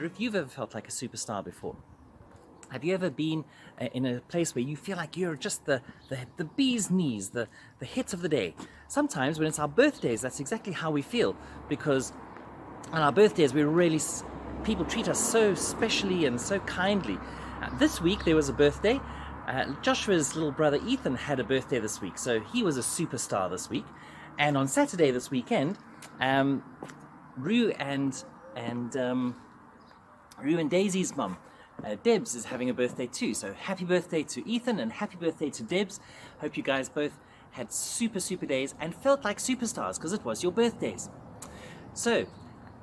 wonder if you've ever felt like a superstar before. Have you ever been in a place where you feel like you're just the bee's knees, the hit of the day? Sometimes when it's our birthdays, that's exactly how we feel, because on our birthdays people treat us so specially and so kindly. This week there was a birthday. Joshua's little brother Ethan had a birthday this week, so he was a superstar this week. And on Saturday this weekend, Rue and Daisy's mum, Debs, is having a birthday too. So happy birthday to Ethan and happy birthday to Debs. Hope you guys both had super days and felt like superstars because it was your birthdays. So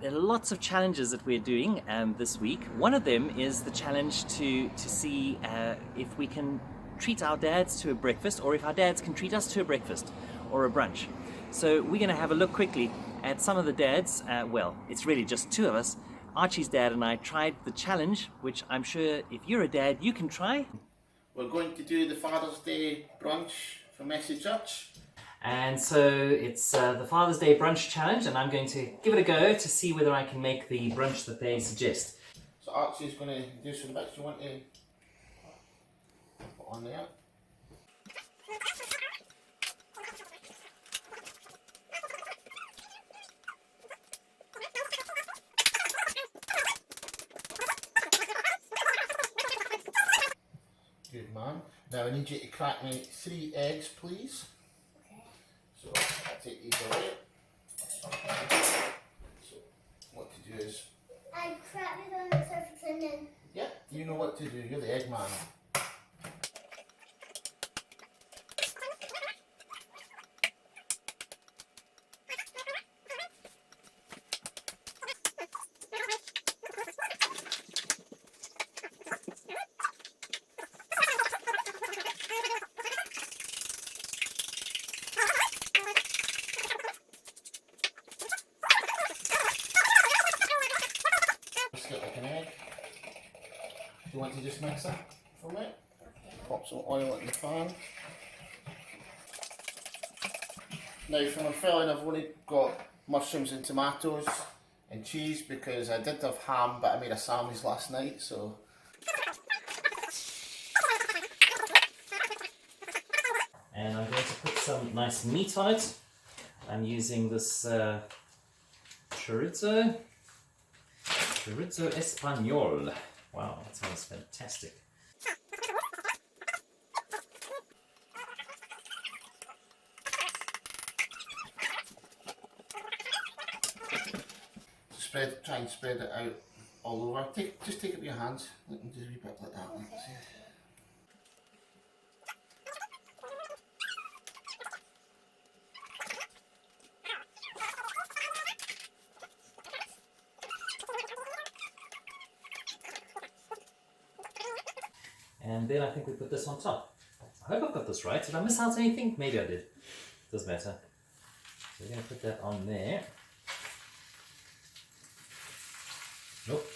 there are lots of challenges that we're doing this week. One of them is the challenge to see if we can treat our dads to a breakfast, or if our dads can treat us to a breakfast or a brunch. So we're going to have a look quickly at some of the dads. Well, it's really just two of us. Archie's dad and I tried the challenge, which I'm sure if you're a dad, you can try. We're going to do the Father's Day brunch for Messy Church. And so it's the Father's Day brunch challenge, and I'm going to give it a go to see whether I can make the brunch that they suggest. So Archie's going to do some bits you want to put on there. Good man. Now I need you to crack me 3 eggs, please. Okay. So I'll take these away. So what to do is... I crack it on the surface and then... Yeah, you know what to do. You're the egg man. Like an egg. Do you want to just mix it for a minute? Okay. Pop some oil in the pan. Now for my filling, I've only got mushrooms and tomatoes and cheese because I did have ham, but I made a sandwich last night, so. And I'm going to put some nice meat on it. I'm using this chorizo Espanol. Wow, that sounds fantastic. Try and spread it out all over. Just take it with your hands. Let me do a wee bit like that. And then I think we put this on top. I hope I've got this right. Did I miss out anything? Maybe I did. Doesn't matter. So we're going to put that on there. Nope.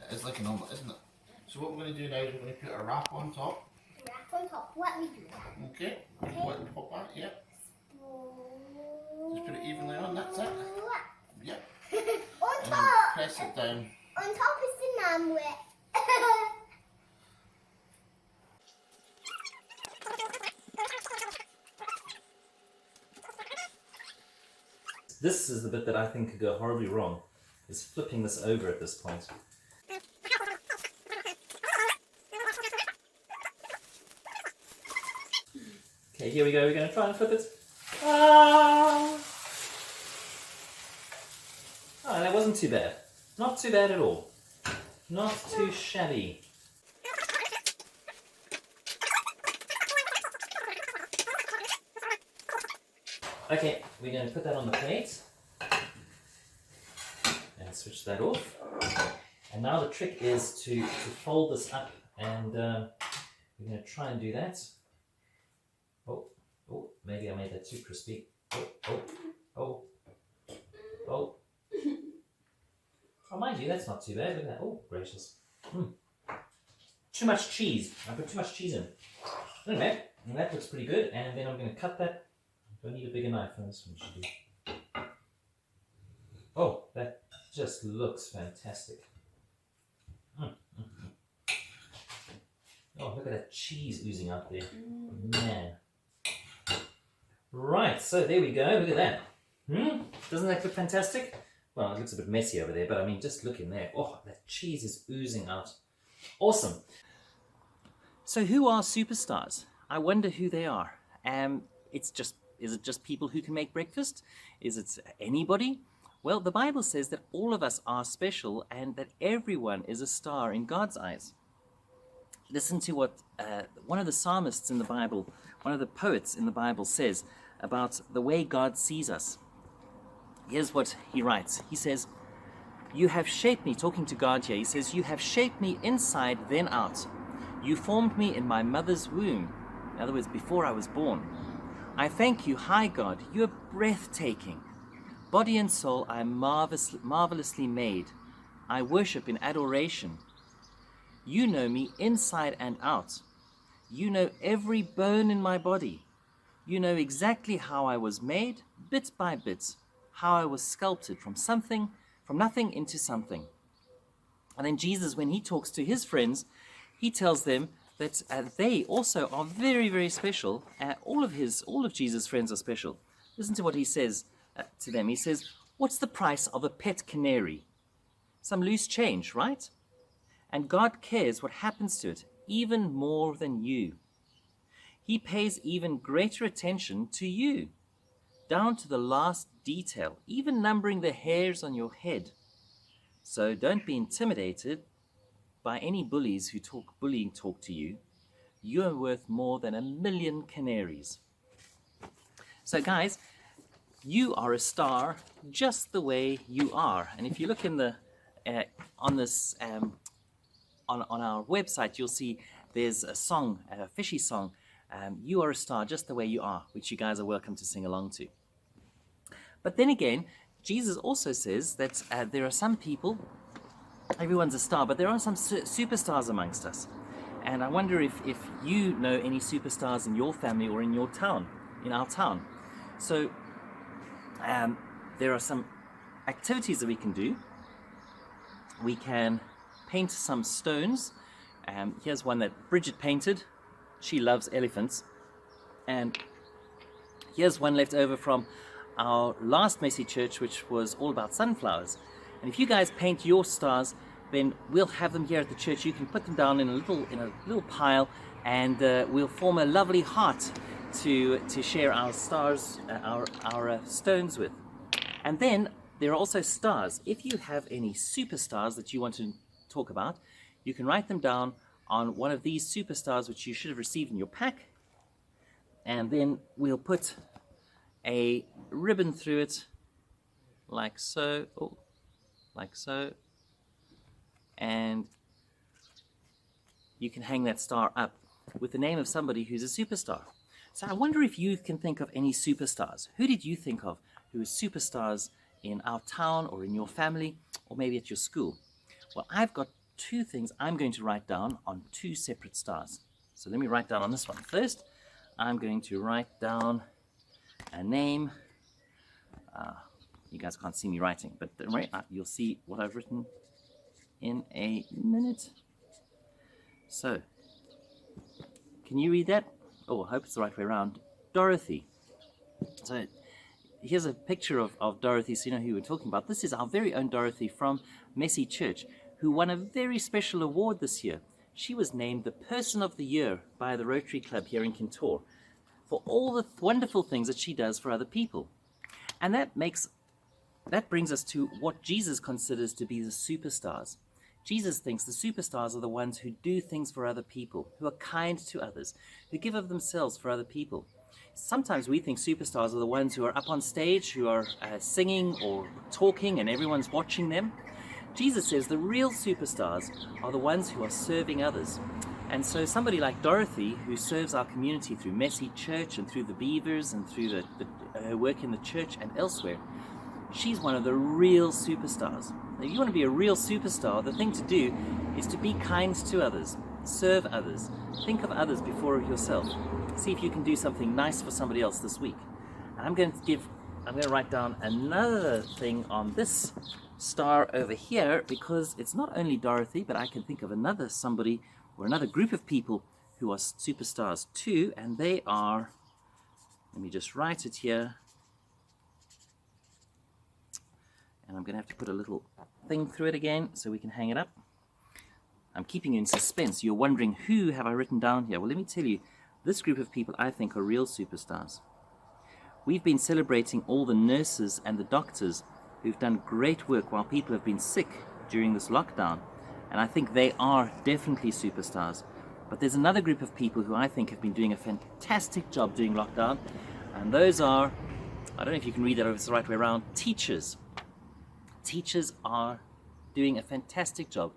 It is like an omelette, isn't it? So what we're going to do now is we're going to put a wrap on top. Wrap on top. Let me do that. Okay. Pop that, yeah. Just put it evenly on, that's it. Yeah. On And top. press it down. On top is the naan wet. This is the bit that I think could go horribly wrong, is flipping this over at this point. Okay, here we go, we're going to try and flip it. Ah! Oh, that wasn't too bad. Not too bad at all. Not too shabby. Okay, we're going to put that on the plate and switch that off. And now the trick is to fold this up, and we're going to try and do that. Oh, maybe I made that too crispy. Oh, mind you, that's not too bad. Look at that. Oh, gracious. Too much cheese. I put too much cheese in. Anyway, and that looks pretty good. And then I'm going to cut that. Do I need a bigger knife for this one? Should do. Oh, that just looks fantastic. Oh, look at that cheese oozing out there. Man. Right, so there we go. Look at that. Doesn't that look fantastic? Well, it looks a bit messy over there, but I mean, just look in there. Oh, that cheese is oozing out. Awesome. So who are superstars? I wonder who they are. Is it just people who can make breakfast? Is it anybody? Well, the Bible says that all of us are special and that everyone is a star in God's eyes. Listen to what one of the psalmists in the Bible, one of the poets in the Bible says about the way God sees us. Here's what he writes. He says, "You have shaped me," talking to God here, he says, "You have shaped me inside, then out. You formed me in my mother's womb." In other words, before I was born. "I thank you, high God, you are breathtaking. Body and soul I am marvelously made. I worship in adoration. You know me inside and out. You know every bone in my body. You know exactly how I was made, bit by bit, how I was sculpted from nothing into something." And then Jesus, when he talks to his friends, he tells them that they also are very, very special. All of Jesus' friends are special. Listen to what he says to them. He says, "What's the price of a pet canary? Some loose change, right? And God cares what happens to it even more than you. He pays even greater attention to you, down to the last detail, even numbering the hairs on your head. So don't be intimidated by any bullies who talk bullying talk to you. You are worth more than 1,000,000 canaries." So guys, you are a star just the way you are. And if you look in the on our website, you'll see there's a song, a fishy song, "You Are a Star Just the Way You Are," which you guys are welcome to sing along to. But then again, Jesus also says that there are some people, everyone's a star, but there are some superstars amongst us. And I wonder if you know any superstars in your family or in your town, in our town. So there are some activities that we can do. We can paint some stones. Here's one that Bridget painted. She loves elephants. And here's one left over from our last Messy Church, which was all about sunflowers. And if you guys paint your stars, then we'll have them here at the church. You can put them down in a little pile, and we'll form a lovely heart to share our stars, our stones with. And then there are also stars. If you have any superstars that you want to talk about, you can write them down on one of these superstars, which you should have received in your pack. And then we'll put a ribbon through it, like so, like so. And you can hang that star up with the name of somebody who's a superstar. So I wonder if you can think of any superstars. Who did you think of who is superstars in our town or in your family or maybe at your school? Well, I've got two things I'm going to write down on two separate stars. So let me write down on this one first. I'm going to write down a name. You guys can't see me writing, but you'll see what I've written in a minute. So, can you read that? Oh, I hope it's the right way around. Dorothy. So, here's a picture of Dorothy, so you know who we're talking about. This is our very own Dorothy from Messy Church, who won a very special award this year. She was named the Person of the Year by the Rotary Club here in Kintore for all the wonderful things that she does for other people. And that brings us to what Jesus considers to be the superstars. Jesus thinks the superstars are the ones who do things for other people, who are kind to others, who give of themselves for other people. Sometimes we think superstars are the ones who are up on stage, who are singing or talking and everyone's watching them. Jesus says the real superstars are the ones who are serving others. And so somebody like Dorothy, who serves our community through Messy Church and through the Beavers and through her work in the church and elsewhere, she's one of the real superstars. Now, if you want to be a real superstar, the thing to do is to be kind to others, serve others, think of others before yourself. See if you can do something nice for somebody else this week. And I'm going to write down another thing on this star over here because it's not only Dorothy, but I can think of another somebody or another group of people who are superstars too, and they are, let me just write it here, and I'm going to have to put a little thing through it again so we can hang it up. I'm keeping you in suspense. You're wondering, who have I written down here? Well, let me tell you, this group of people I think are real superstars. We've been celebrating all the nurses and the doctors who've done great work while people have been sick during this lockdown, and I think they are definitely superstars. But there's another group of people who I think have been doing a fantastic job during lockdown, and those are, I don't know if you can read that or if it's the right way around, teachers. Teachers are doing a fantastic job.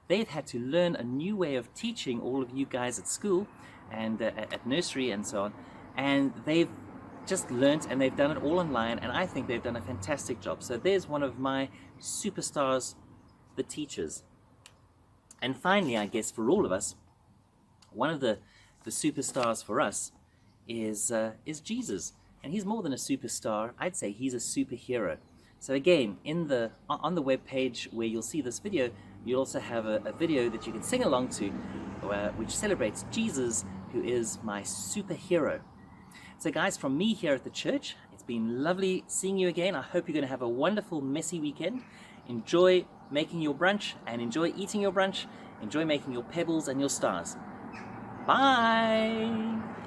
They've had to learn a new way of teaching all of you guys at school and at nursery and so on, and they've just learnt and they've done it all online, and I think they've done a fantastic job. So there's one of my superstars, the teachers. And finally, I guess for all of us, one of the superstars for us is Jesus, and he's more than a superstar. I'd say he's a superhero. So again, on the web page where you'll see this video, you'll also have a video that you can sing along to, which celebrates Jesus, who is my superhero. So guys, from me here at the church, it's been lovely seeing you again. I hope you're going to have a wonderful, messy weekend. Enjoy making your brunch and enjoy eating your brunch. Enjoy making your pebbles and your stars. Bye!